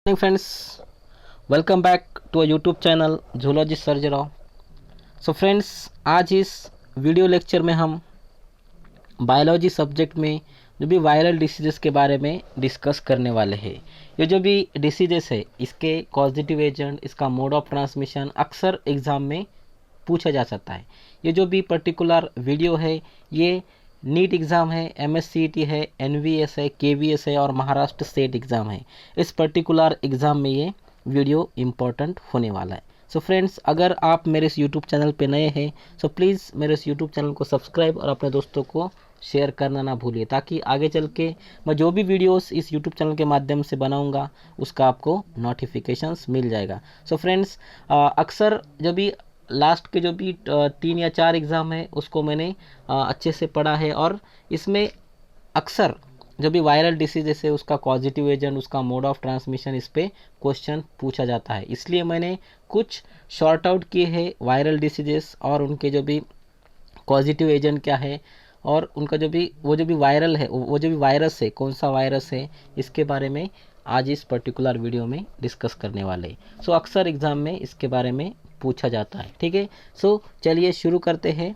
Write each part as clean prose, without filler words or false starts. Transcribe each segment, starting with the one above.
Morning friends, welcome back to a YouTube channel zoology Sarjerao. So friends, आज इस video lecture में हम biology subject में जो भी वायरल डिसीजेस के बारे में डिस्कस करने वाले हैं। ये जो भी डिसीजेस है, इसके कॉजेटिव एजेंट, इसका मोड ऑफ ट्रांसमिशन अक्सर एग्ज़ाम में पूछा जा सकता है। ये जो भी पर्टिकुलर वीडियो है, ये नीट एग्ज़ाम है, MSCET है, NVS है, KVS है और महाराष्ट्र स्टेट एग्ज़ाम है। इस पर्टिकुलर एग्ज़ाम में ये वीडियो इम्पोर्टेंट होने वाला है। सो फ्रेंड्स, अगर आप मेरे इस यूट्यूब चैनल पे नए हैं, सो प्लीज़ मेरे इस यूट्यूब चैनल को सब्सक्राइब और अपने दोस्तों को शेयर करना ना भूलिए, ताकि आगे चल के मैं जो भी वीडियोस इस यूट्यूब चैनल के माध्यम से बनाऊंगा उसका आपको नोटिफिकेशंस मिल जाएगा। सो फ्रेंड्स, अक्सर जब भी लास्ट के जो भी 3 या 4 एग्ज़ाम है उसको मैंने अच्छे से पढ़ा है, और इसमें अक्सर जो भी वायरल डिसीजेस है उसका कॉजेटिव एजेंट, उसका मोड ऑफ ट्रांसमिशन, इस पे क्वेश्चन पूछा जाता है। इसलिए मैंने कुछ शॉर्ट आउट किए हैं वायरल डिसीजेस और उनके जो भी पॉजिटिव एजेंट क्या है, और उनका जो भी वायरल है, वो जो भी वायरस है, कौन सा वायरस है, इसके बारे में आज इस पर्टिकुलर वीडियो में डिस्कस करने वाले हैं। सो अक्सर एग्ज़ाम में इसके बारे में पूछा जाता है। ठीक है, सो चलिए शुरू करते हैं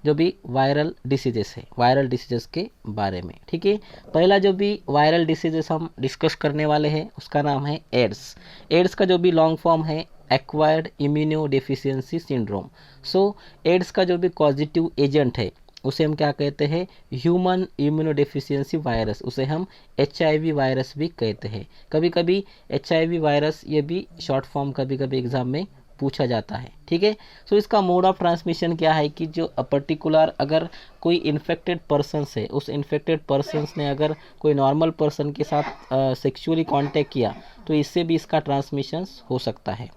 जो भी वायरल डिसीजेस है, वायरल डिसीजेस के बारे में। ठीक है, पहला जो भी वायरल डिसीजेस हम डिस्कस करने वाले हैं उसका नाम है एड्स। एड्स का जो भी लॉन्ग फॉर्म है एक्वायर्ड इम्यूनो डेफिशिएंसी सिंड्रोम। सो एड्स का जो भी पॉजिटिव एजेंट है उसे हम क्या कहते हैं, ह्यूमन इम्यूनोडेफिशिएंसी वायरस, उसे हम HIV वायरस भी कहते हैं। कभी कभी HIV वायरस, ये भी शॉर्ट फॉर्म कभी कभी एग्जाम में पूछा जाता है। ठीक है, सो इसका मोड ऑफ ट्रांसमिशन क्या है कि जो पर्टिकुलर अगर कोई इन्फेक्टेड पर्सन है, उस इन्फेक्टेड पर्सन ने अगर कोई नॉर्मल पर्सन के साथ सेक्सुअली कांटेक्ट किया तो इससे भी इसका ट्रांसमिशन हो सकता है।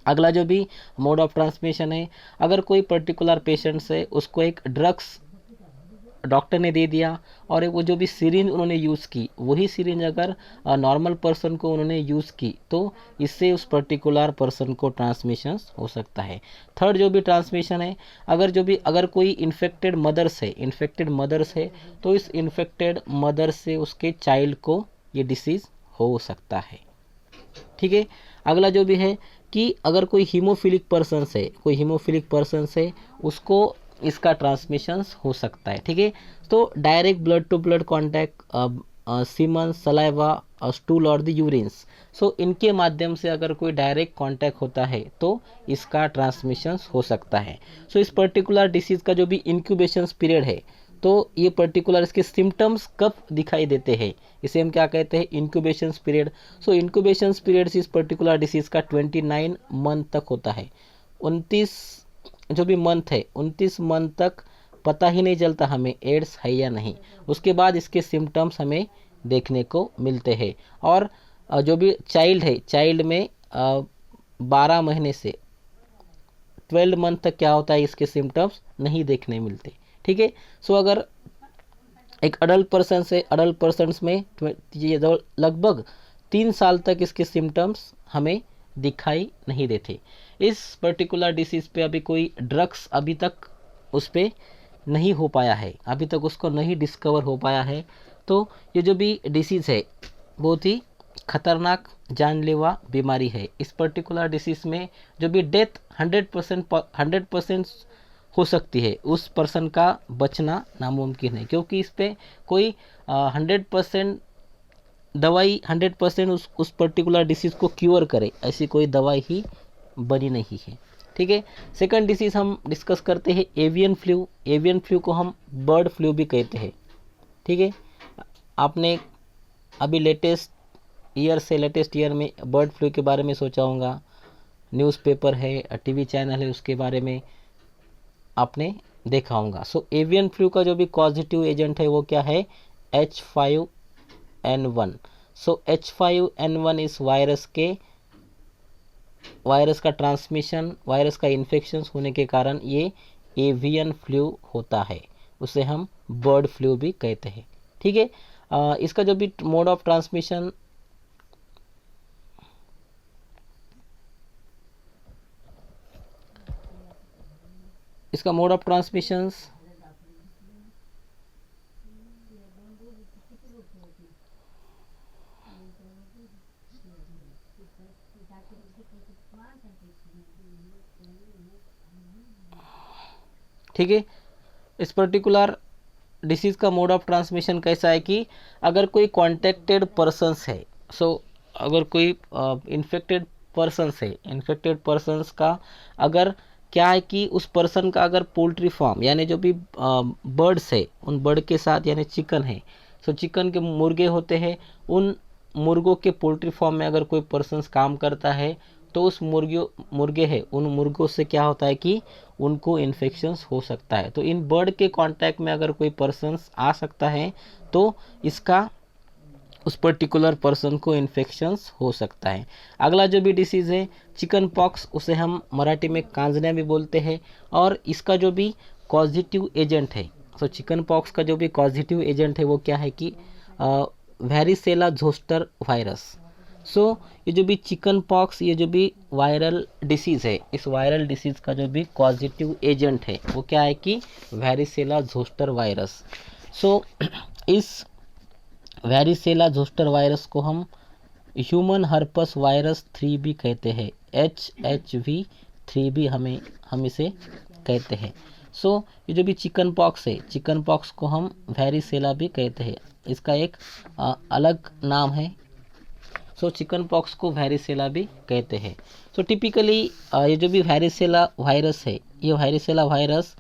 अगला जो भी मोड ऑफ ट्रांसमिशन है, अगर कोई पर्टिकुलर पेशेंट है उसको एक ड्रग्स डॉक्टर ने दे दिया और वो जो भी सिरिंज उन्होंने यूज़ की, वही सिरिंज अगर नॉर्मल पर्सन को उन्होंने यूज़ की तो इससे उस पर्टिकुलर पर्सन को ट्रांसमिशन हो सकता है। थर्ड जो भी ट्रांसमिशन है, अगर कोई इन्फेक्टेड मदर्स है तो इस इन्फेक्टेड मदर से उसके चाइल्ड को ये डिसीज़ हो सकता है। ठीक है, अगला जो भी है कि अगर कोई हीमोफिलिक पर्सन है उसको इसका ट्रांसमिशन हो सकता है। ठीक है, तो direct blood to blood contact, semen, saliva, stool और द यूरिन्स, सो इनके माध्यम से अगर कोई डायरेक्ट कांटेक्ट होता है तो इसका ट्रांसमिशन हो सकता है। सो इस पर्टिकुलर डिसीज़ का जो भी इंक्यूबेशन पीरियड है, तो ये पर्टिकुलर इसके सिम्टम्स कब दिखाई देते हैं, इसे हम क्या कहते हैं, इंक्यूबेशन पीरियड। सो इंक्यूबेशन पीरियड इस पर्टिकुलर डिसीज़ का 29 मंथ तक होता है। 29 जो भी मंथ है, 29 मंथ तक पता ही नहीं चलता हमें एड्स है या नहीं। उसके बाद इसके सिम्टम्स हमें देखने को मिलते हैं। और जो भी चाइल्ड में 12 महीने से 12 मंथ तक क्या होता है, इसके सिम्टम्स नहीं देखने मिलते। ठीक है, सो अगर एक अडल्ट पर्सन में ये लगभग 3 साल तक इसके सिम्टम्स हमें दिखाई नहीं देते। इस पर्टिकुलर डिसीज़ पे अभी कोई ड्रग्स अभी तक उस पर नहीं हो पाया है, अभी तक उसको नहीं डिस्कवर हो पाया है। तो ये जो भी डिसीज़ है बहुत ही खतरनाक जानलेवा बीमारी है। इस पर्टिकुलर डिसीज़ में जो भी डेथ 100% हो सकती है, उस पर्सन का बचना नामुमकिन है, क्योंकि इस पे कोई 100% दवाई 100% उस पर्टिकुलर डिसीज़ को क्योर करे, ऐसी कोई दवाई ही बनी नहीं है। ठीक है, सेकंड डिसीज़ हम डिस्कस करते हैं एवियन फ्लू। एवियन फ्लू को हम बर्ड फ्लू भी कहते हैं। ठीक है, आपने अभी लेटेस्ट ईयर में बर्ड फ्लू के बारे में सोचा होगा, न्यूज़पेपर है, टीवी चैनल है, उसके बारे में आपने देखा होगा। सो एवियन फ्लू का जो भी पॉजिटिव एजेंट है वो क्या है, H5N1। सो H5N1 इस वायरस का ट्रांसमिशन, वायरस का इन्फेक्शन होने के कारण ये एवियन फ्लू होता है, उसे हम बर्ड फ्लू भी कहते हैं। ठीक है, इसका जो भी मोड ऑफ ट्रांसमिशन, इसका मोड ऑफ ट्रांसमिशन ठीक है। इस पर्टिकुलर डिसीज़ का मोड ऑफ ट्रांसमिशन कैसा है कि अगर कोई कॉन्टेक्टेड पर्सन्स है, अगर कोई इन्फेक्टेड पर्सन्स है, इन्फेक्टेड पर्सन्स का अगर क्या है कि उस पर्सन का अगर पोल्ट्री फार्म यानी जो भी बर्ड्स है उन बर्ड के साथ यानी चिकन है, चिकन के मुर्गे होते हैं, उन मुर्गों के पोल्ट्री फार्म में अगर कोई पर्सन्स काम करता है तो उस मुर्गे है उन मुर्गों से क्या होता है कि उनको इन्फेक्शंस हो सकता है। तो इन बर्ड के कांटेक्ट में अगर कोई पर्सन्स आ सकता है तो इसका उस पर्टिकुलर पर्सन को इन्फेक्शंस हो सकता है। अगला जो भी डिसीज़ है चिकन पॉक्स, उसे हम मराठी में कांजण्या भी बोलते हैं, और इसका जो भी कॉजिटिव एजेंट है, चिकन पॉक्स का जो भी कॉजिटिव एजेंट है वो क्या है कि वैरिसेला जोस्टर वायरस। ये जो भी चिकन पॉक्स, ये जो भी वायरल डिसीज़ है, इस वायरल डिसीज़ का जो भी पॉजिटिव एजेंट है वो क्या है कि वैरिसेला जोस्टर वायरस। इस वैरिसेला जोस्टर वायरस को हम ह्यूमन हर्पस वायरस 3 भी कहते हैं, HHV3 भी हम इसे कहते हैं। ये जो भी चिकन पॉक्स है, चिकन पॉक्स को हम वैरिसेला भी कहते हैं, इसका एक अलग नाम है। चिकन पॉक्स को वैरिसेला भी कहते हैं। टिपिकली ये जो भी वैरिसेला वायरस है, ये वैरिसेला वायरस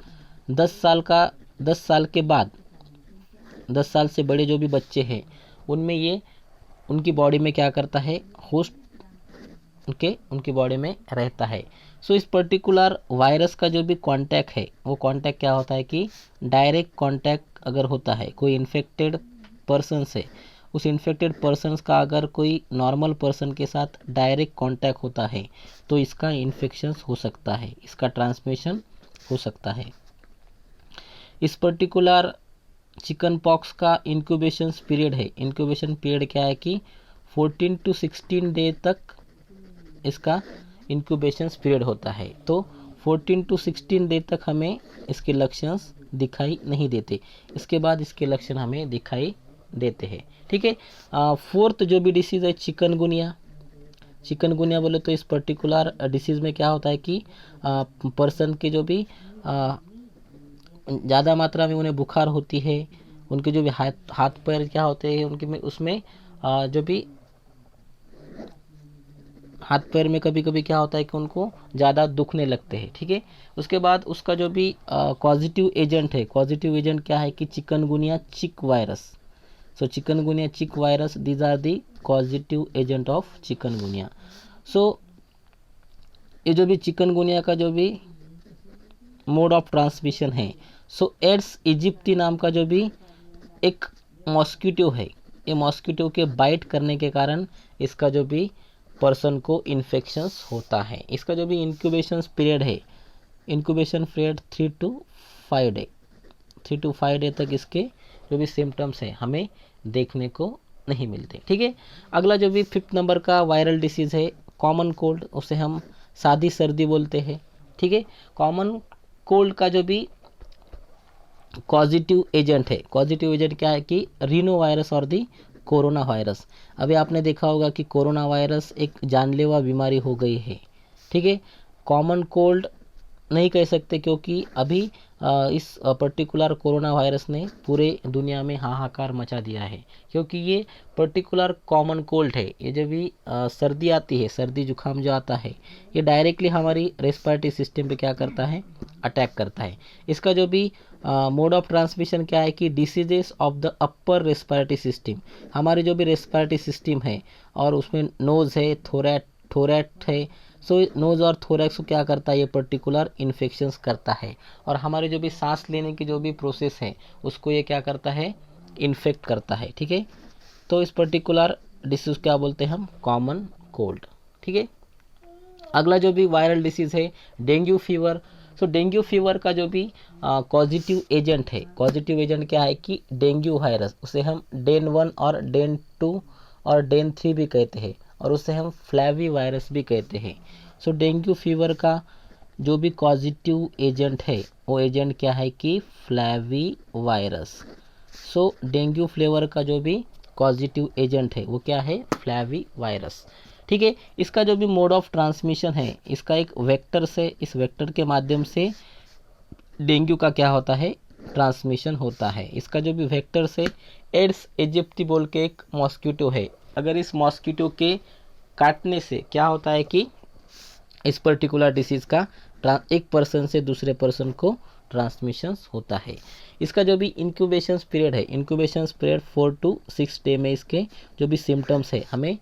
10 साल के बाद, 10 साल से बड़े जो भी बच्चे हैं उनमें ये उनकी बॉडी में क्या करता है, होस्ट उनकी बॉडी में रहता है। इस पर्टिकुलर वायरस का जो भी कांटेक्ट है वो कांटेक्ट क्या होता है कि डायरेक्ट कांटेक्ट अगर होता है कोई इन्फेक्टेड पर्सन से, उस इन्फेक्टेड पर्सन्स का अगर कोई नॉर्मल पर्सन के साथ डायरेक्ट कांटेक्ट होता है तो इसका इन्फेक्शन हो सकता है, इसका ट्रांसमिशन हो सकता है। इस पर्टिकुलर चिकन पॉक्स का इंक्यूबेशन पीरियड है, इंक्यूबेशन पीरियड क्या है कि 14 to 16 डे तक इसका इंक्यूबेशन पीरियड होता है। तो 14 to 16 डे तक हमें इसके लक्षण दिखाई नहीं देते, इसके बाद इसके लक्षण हमें दिखाई देते हैं। ठीक है। फोर्थ जो भी डिसीज़ है चिकनगुनिया। चिकनगुनिया बोले तो इस पर्टिकुलर डिसीज़ में क्या होता है कि पर्सन के जो भी ज़्यादा मात्रा में उन्हें बुखार होती है, उनके जो भी हाथ पैर क्या होते हैं उनके में, उसमें जो भी हाथ पैर में कभी कभी क्या होता है कि उनको ज़्यादा दुखने लगते हैं। ठीक है। उसके बाद उसका जो भी पॉजिटिव एजेंट है, पॉजिटिव एजेंट क्या है कि chikungunya chik virus. Chikungunya chik virus, these are the positive agent of chikungunya. ये जो भी चिकनगुनिया का जो भी मोड ऑफ ट्रांसमिशन है, एड्स इजिप्टी नाम का जो भी एक मॉस्किटो है, ये मॉस्किटो के बाइट करने के कारण इसका जो भी पर्सन को इन्फेक्शंस होता है। इसका जो भी इंक्यूबेशन पीरियड है, incubation period 3 to 5 day, 3 to 5 day तक इसके जो भी सिम्टम्स है हमें देखने को नहीं मिलते। ठीक है। अगला जो भी 5th नंबर का वायरल डिसीज़ है कॉमन कोल्ड, उसे हम सादी सर्दी बोलते हैं। ठीक है। कॉमन कोल्ड का जो भी पॉजिटिव एजेंट है, पॉजिटिव एजेंट क्या है कि रीनो वायरस और दी कोरोना वायरस। अभी आपने देखा होगा कि कोरोना वायरस एक जानलेवा बीमारी हो गई है। ठीक है। कॉमन कोल्ड नहीं कह सकते क्योंकि अभी इस पर्टिकुलर कोरोना वायरस ने पूरे दुनिया में हाहाकार मचा दिया है, क्योंकि ये पर्टिकुलर कॉमन कोल्ड है, ये जब भी सर्दी आती है, सर्दी जुकाम जो आता है, ये डायरेक्टली हमारी रेस्पिरेटरी सिस्टम पे क्या करता है, अटैक करता है। इसका जो भी मोड ऑफ ट्रांसमिशन क्या है कि diseases of the upper respiratory system, हमारी जो भी रेस्पिरेटरी सिस्टम है और उसमें नोज़ है, थोरैट है, नोज़ और थोरैक्स को क्या करता है, ये पर्टिकुलर इन्फेक्शंस करता है, और हमारे जो भी सांस लेने की जो भी प्रोसेस है उसको ये क्या करता है, इन्फेक्ट करता है। ठीक है। तो इस पर्टिकुलर डिसीज क्या बोलते हैं हम, कॉमन कोल्ड। ठीक है। अगला जो भी वायरल डिसीज़ है डेंगू फीवर। डेंगू फीवर का जो भी पॉजिटिव एजेंट है, पॉजिटिव एजेंट क्या है कि डेंगू वायरस, उसे हम डेन 1 और डेन 2 और डेन 3 भी कहते हैं, और उसे हम फ्लैवी वायरस भी कहते हैं। डेंगू फीवर का जो भी पॉजिटिव एजेंट है वो एजेंट क्या है कि फ्लैवी वायरस। डेंगू फ्लेवर का जो भी कॉजिटिव एजेंट है वो क्या है, फ्लैवी वायरस। ठीक है, इसका जो भी मोड ऑफ ट्रांसमिशन है, इसका एक वेक्टर से, इस वेक्टर के माध्यम से डेंगू का क्या होता है, ट्रांसमिशन होता है। इसका जो भी वेक्टर से एड्स एजिप्टी बोल के एक मॉस्किटो है, अगर इस मॉस्किटो के काटने से क्या होता है कि इस पर्टिकुलर डिसीज़ का एक पर्सन से दूसरे पर्सन को ट्रांसमिशन होता है। इसका जो भी इंक्यूबेशन पीरियड है, इंक्यूबेशन पीरियड 4 to 6 डे में इसके जो भी सिम्टम्स है हमें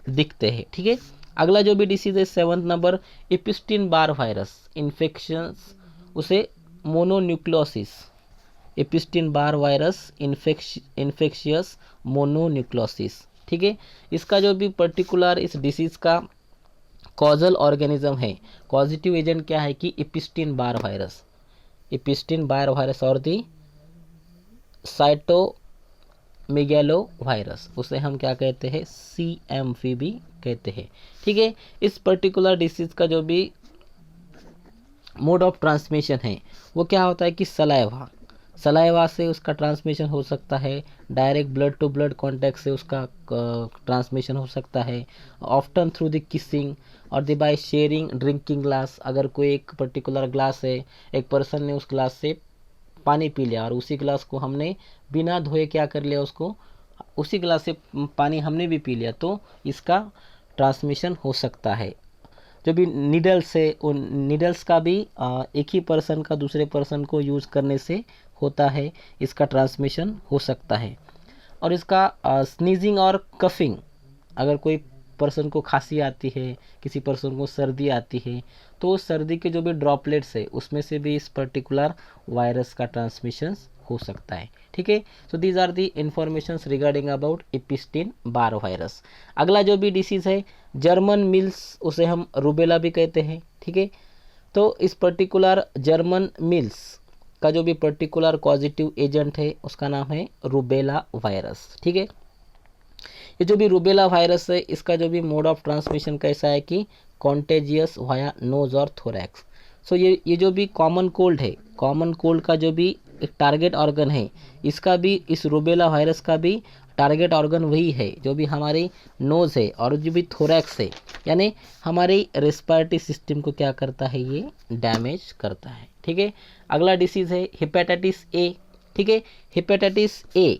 दिखते हैं। ठीक है, अगला जो भी डिसीज़ है 7th number, Epstein Barr virus infections, उसे mononucleosis, Epstein Barr virus infectious mononucleosis. ठीक है, इसका जो भी पर्टिकुलर इस डिसीज़ का कॉजल ऑर्गेनिज्म है, कॉजिटिव एजेंट क्या है कि एपिस्टीन बार वायरस, एपिस्टीन बार वायरस और दी साइटोमेगैलो वायरस, उसे हम क्या कहते हैं, CMV भी कहते हैं। ठीक है, इस पर्टिकुलर डिसीज़ का जो भी मोड ऑफ ट्रांसमिशन है वो क्या होता है कि सलाइवा से उसका ट्रांसमिशन हो सकता है, direct blood to blood contact से उसका ट्रांसमिशन हो सकता है, ऑफ्टन थ्रू द किसिंग और the by sharing drinking glass. अगर कोई एक पर्टिकुलर ग्लास है, एक पर्सन ने उस ग्लास से पानी पी लिया और उसी ग्लास को हमने बिना धोए क्या कर लिया, उसको उसी ग्लास से पानी हमने भी पी लिया, तो इसका ट्रांसमिशन हो सकता है। जो भी नीडल्स है, उन नीडल्स का भी एक ही पर्सन का दूसरे पर्सन को यूज़ करने से होता है, इसका ट्रांसमिशन हो सकता है। और इसका स्नीजिंग और कफिंग, अगर कोई पर्सन को खांसी आती है, किसी पर्सन को सर्दी आती है, तो सर्दी के जो भी ड्रॉपलेट्स है उसमें से भी इस पर्टिकुलर वायरस का ट्रांसमिशन हो सकता है। ठीक है, so these are the informations regarding about Epstein Barr virus. अगला जो भी डिसीज़ है जर्मन मिल्स, उसे हम रूबेला भी कहते हैं। ठीक है, तो इस पर्टिकुलर जर्मन मिल्स का जो भी पर्टिकुलर पॉजिटिव एजेंट है उसका नाम है रूबेला वायरस। ठीक है, ये जो भी रूबेला वायरस है इसका जो भी मोड ऑफ ट्रांसमिशन कैसा है कि कॉन्टेजियस वाया नोज और थोरैक्स। सो ये जो भी कॉमन कोल्ड है, कॉमन कोल्ड का जो भी एक टारगेट ऑर्गन है, इसका भी, इस रूबेला वायरस का भी टारगेट ऑर्गन वही है जो भी हमारी नोज है और जो भी थोरैक्स है, यानी हमारे रेस्पिरेटरी सिस्टम को क्या करता है, ये डैमेज करता है। ठीक है, अगला डिसीज़ है हेपेटाइटिस ए। ठीक है, हेपेटाइटिस ए,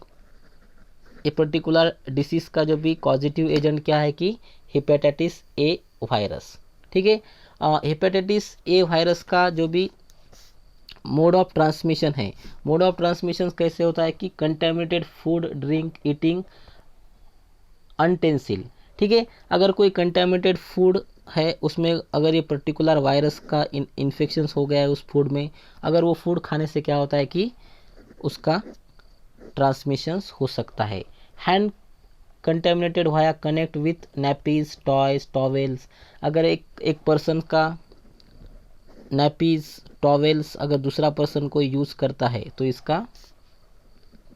ये पर्टिकुलर डिसीज़ का जो भी पॉजिटिव एजेंट क्या है कि हेपेटाइटिस ए वायरस। ठीक है, हेपेटाइटिस ए वायरस का जो भी मोड ऑफ ट्रांसमिशन है, मोड ऑफ ट्रांसमिशन कैसे होता है कि कंटेमिनेटेड फूड, ड्रिंक, ईटिंग अनटेंसिल। ठीक है, अगर कोई कंटेमिनेटेड फूड है उसमें अगर ये पर्टिकुलर वायरस का इन्फेक्शन हो गया है उस फूड में, अगर वो फूड खाने से क्या होता है कि उसका ट्रांसमिशन हो सकता है। Hand contaminated via connect with nappies, toys, towels, अगर एक पर्सन का नैपीज, टॉवेल्स अगर दूसरा पर्सन को यूज़ करता है तो इसका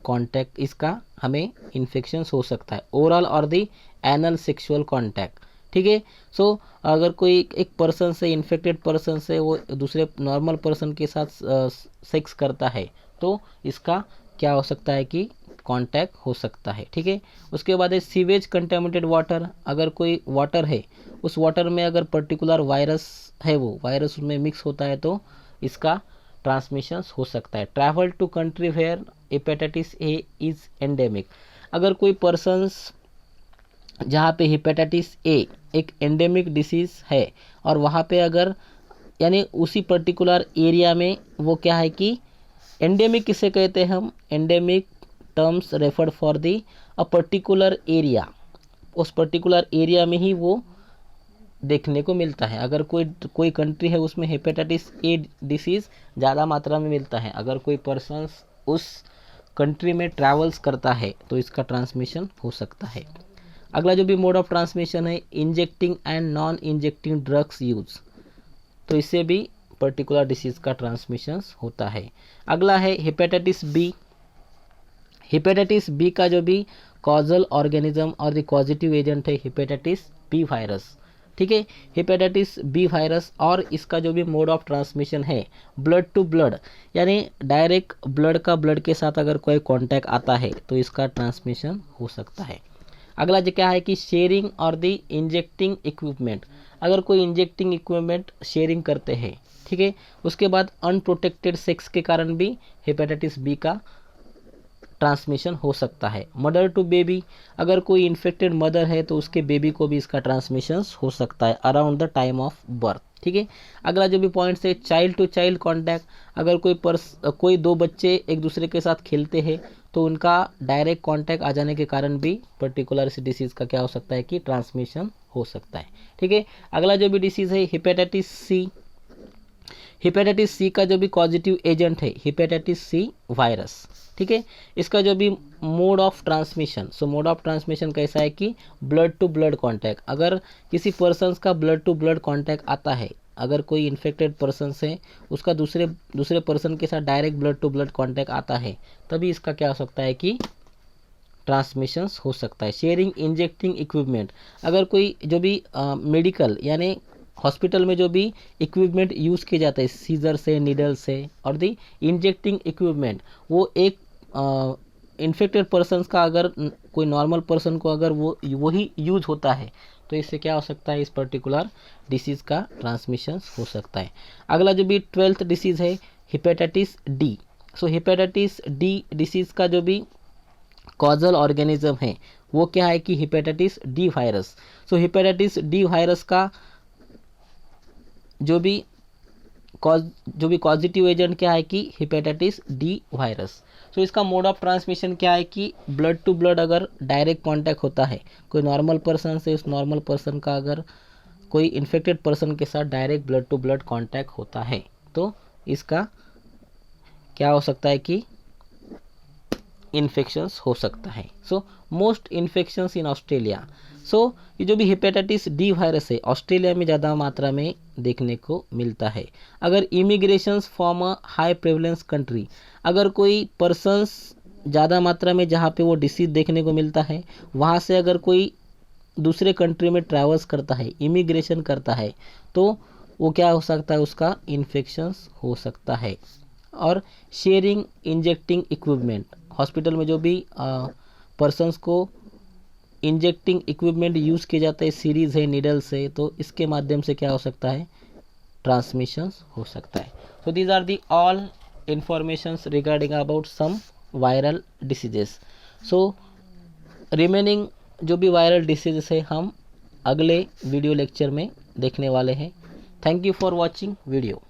कांटेक्ट, इसका हमें इन्फेक्शन हो सकता है। ओरल और दी एनल सेक्सुअल कांटेक्ट। ठीक है, सो अगर कोई एक पर्सन से, इन्फेक्टेड पर्सन से वो दूसरे नॉर्मल पर्सन के साथ सेक्स करता है तो इसका क्या हो सकता है कि कांटेक्ट हो सकता है। ठीक है, उसके बाद है सीवेज कंटेमिनेटेड वाटर, अगर कोई वाटर है उस वाटर में अगर पर्टिकुलर वायरस है, वो वायरस उसमें मिक्स होता है तो इसका ट्रांसमिशन हो सकता है। Travel to country where hepatitis A is endemic, अगर कोई पर्सन्स जहाँ पे हेपेटाइटिस ए एक एंडेमिक डिसीज़ है और वहाँ पे अगर, यानी उसी पर्टिकुलर एरिया में वो क्या है कि एंडेमिक किसे कहते हैं हम, endemic terms referred for the a particular area, उस पर्टिकुलर एरिया में ही वो देखने को मिलता है। अगर कोई कंट्री है उसमें हेपेटाइटिस ए डिसीज़ ज़्यादा मात्रा में मिलता है, अगर कोई पर्सन उस कंट्री में ट्रैवल्स करता है तो इसका ट्रांसमिशन हो सकता है। अगला जो भी मोड ऑफ ट्रांसमिशन है injecting and non injecting drugs use, तो इससे भी पर्टिकुलर डिसीज़ का ट्रांसमिशन होता है। अगला है हेपेटाइटिस बी। हेपेटाइटिस बी का जो भी कॉजल ऑर्गेनिज्म और द पॉजिटिव एजेंट है हेपेटाइटिस बी वायरस। ठीक है। हेपेटाइटिस बी वायरस और इसका जो भी मोड ऑफ ट्रांसमिशन है ब्लड टू ब्लड, यानी डायरेक्ट ब्लड का ब्लड के साथ अगर कोई कांटेक्ट आता है तो इसका ट्रांसमिशन हो सकता है। अगला जो क्या है कि शेयरिंग और द इंजेक्टिंग इक्विपमेंट, अगर कोई इंजेक्टिंग इक्विपमेंट शेयरिंग करते हैं, ठीक है। उसके बाद अनप्रोटेक्टेड सेक्स के कारण भी हेपेटाइटिस बी का ट्रांसमिशन हो सकता है। मदर टू बेबी, अगर कोई इन्फेक्टेड मदर है तो उसके बेबी को भी इसका ट्रांसमिशन हो सकता है around the time of birth, ठीक है। अगला जो भी पॉइंट्स है चाइल्ड टू चाइल्ड कॉन्टैक्ट, अगर कोई दो बच्चे एक दूसरे के साथ खेलते हैं तो उनका डायरेक्ट कॉन्टैक्ट आ जाने के कारण भी पर्टिकुलर इस डिसीज़ का क्या हो सकता है कि ट्रांसमिशन हो सकता है, ठीक है। अगला जो भी डिसीज़ है हेपेटाइटिस सी, हेपेटाइटिस सी का जो भी पॉजिटिव एजेंट है हेपेटाइटिस सी वायरस, ठीक है। इसका जो भी mode of transmission, so mode of transmission कैसा है कि ब्लड टू ब्लड कांटेक्ट, अगर किसी पर्सन का ब्लड टू ब्लड कांटेक्ट आता है, अगर कोई इन्फेक्टेड पर्सन है उसका दूसरे पर्सन के साथ direct blood to blood contact आता है, तभी इसका क्या हो सकता है कि ट्रांसमिशन हो सकता है। शेयरिंग इंजेक्टिंग इक्विपमेंट, अगर कोई जो भी मेडिकल यानी हॉस्पिटल में जो भी इक्विपमेंट यूज़ किए जाते हैं सीजर से, नीडल से और दी इंजेक्टिंग इक्विपमेंट, वो एक इन्फेक्टेड पर्सन का अगर कोई नॉर्मल पर्सन को अगर वही यूज होता है तो इससे क्या हो सकता है, इस पर्टिकुलर डिसीज़ का ट्रांसमिशन हो सकता है। अगला जो भी 12th डिसीज़ है हेपेटाइटिस डी। सो हेपेटाइटिस डी डिसीज़ का जो भी कॉजल ऑर्गेनिज्म है वो क्या है कि हेपेटाइटिस डी वायरस। सो हेपेटाइटिस डी वायरस का जो भी पॉजिटिव एजेंट क्या है कि हेपेटाइटिस डी वायरस। सो इसका मोड ऑफ ट्रांसमिशन क्या है कि ब्लड टू ब्लड अगर डायरेक्ट कांटेक्ट होता है कोई नॉर्मल पर्सन से, उस नॉर्मल पर्सन का अगर कोई इन्फेक्टेड पर्सन के साथ direct blood to blood contact होता है तो इसका क्या हो सकता है कि इन्फेक्शंस हो सकता है। So most infections in Australia. So ये जो भी हेपेटाइटिस डी वायरस है ऑस्ट्रेलिया में ज़्यादा मात्रा में देखने को मिलता है। अगर immigrations from a high prevalence country, अगर कोई पर्सन्स ज़्यादा मात्रा में जहाँ पे वो डिसीज देखने को मिलता है वहाँ से अगर कोई दूसरे कंट्री में ट्रैवल्स करता है, इमिग्रेशन करता है, तो वो क्या हो सकता है, उसका इन्फेक्शंस हो सकता है। और शेयरिंग इंजेक्टिंग इक्विपमेंट, हॉस्पिटल में जो भी पर्सन्स को इंजेक्टिंग इक्विपमेंट यूज़ किए जाते हैं, सीरीज़ है, नीडल्स है, तो इसके माध्यम से क्या हो सकता है, ट्रांसमिशंस हो सकता है। So these are the all informations regarding about some viral diseases. So remaining जो भी वायरल डिसीजेस है हम अगले वीडियो लेक्चर में देखने वाले हैं। Thank you for watching video.